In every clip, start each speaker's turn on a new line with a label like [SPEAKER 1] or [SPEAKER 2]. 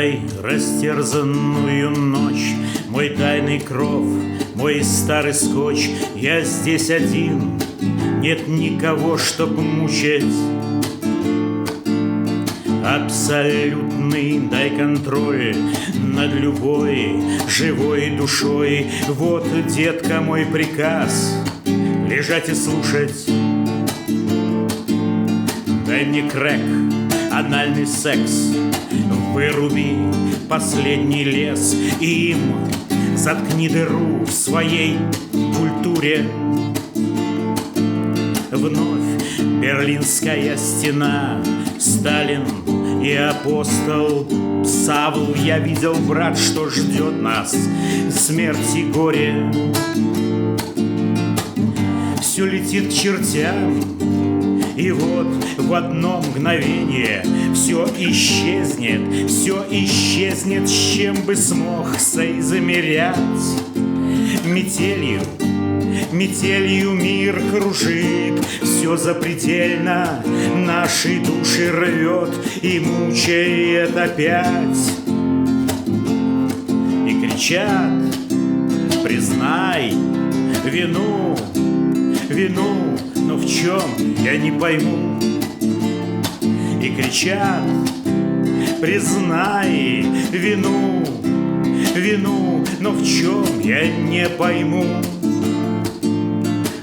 [SPEAKER 1] Дай растерзанную ночь, мой тайный кров, мой старый скотч. Я здесь один, нет никого, чтоб мучить. Абсолютный дай контроль над любой живой душой. Вот, детка, мой приказ — лежать и слушать. Дай мне крэк, анальный секс, выруби последний лес и им заткни дыру в своей культуре. Вновь Берлинская стена, Сталин и апостол Савл. Я видел, брат, что ждет нас, смерть и горе. Все летит к чертям, и вот в одно мгновение все исчезнет, с чем бы смог соизмерять. Метелью мир кружит, все запредельно наши души рвет и мучает опять. И кричат: признай вину, но в чем, я не пойму. И кричат: признай вину, но в чем, я не пойму.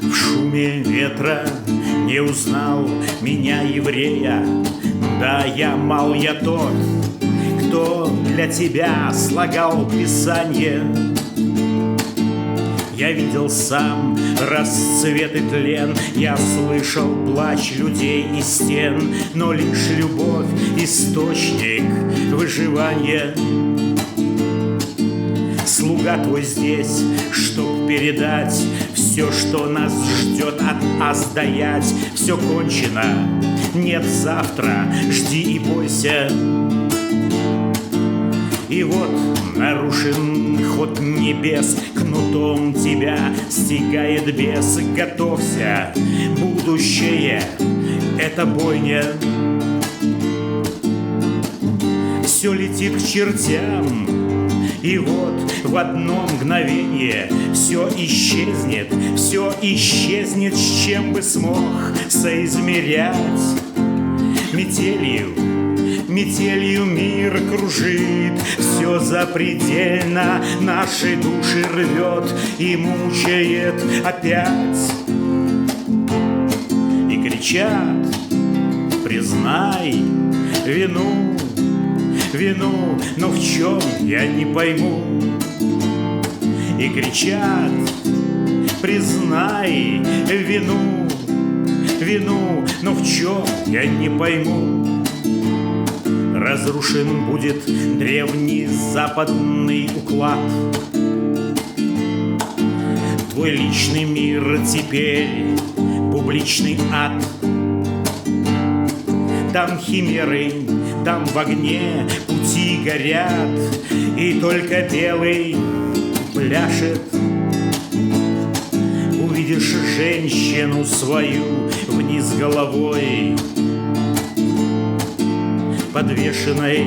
[SPEAKER 1] В шуме ветра не узнал меня, еврея. Да, я мал, я тот, кто для тебя слагал писанье. Я видел сам расцвет и тлен, я слышал плач людей и стен, но лишь любовь — источник выживания. Слуга твой здесь, чтоб передать все, что нас ждет от аздаять. Все кончено, нет завтра, жди и бойся. И вот нарушен ход небес, кнутом тебя стигает бес. Готовься, будущее — это бойня. Все летит к чертям, и вот в одно мгновение все исчезнет, с чем бы смог соизмерять. Метелью мир кружит, все запредельно наши души рвет и мучает опять. И кричат: признай вину, но в чем, я не пойму. И кричат: признай вину, но в чем, я не пойму. Разрушен будет древний западный уклад. Твой личный мир теперь публичный ад. Там химеры, там в огне пути горят, и только белый пляшет. Увидишь женщину свою вниз головой, подвешенной,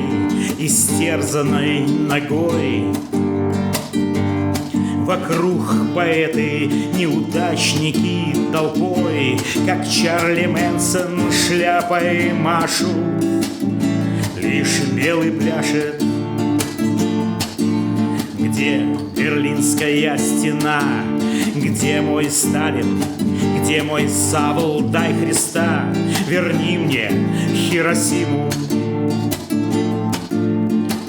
[SPEAKER 1] истерзанной ногой. Вокруг поэты, неудачники толпой, как Чарли Мэнсон шляпой машут. Лишь белый пляшет. Где Берлинская стена? Где мой Сталин? Где мой Савл? Дай Христа, верни мне Хиросиму.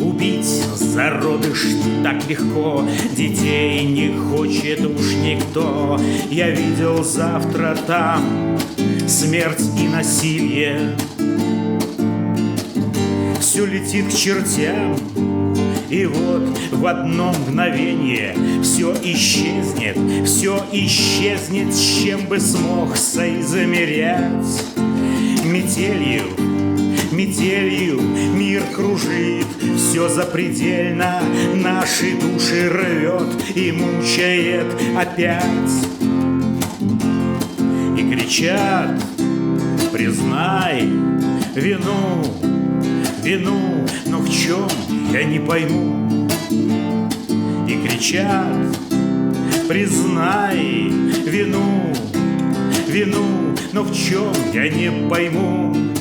[SPEAKER 1] Убить зародыш так легко, детей не хочет уж никто. Я видел завтра там смерть и насилие. Все летит к чертям, и вот в одно мгновение все исчезнет, с чем бы смог соизмерять. Метелью мир кружит, все запредельно наши души рвет и мучает опять. И кричат: признай вину, но в чем, я я не пойму. И кричат: признай вину, вину, но в чем я не пойму.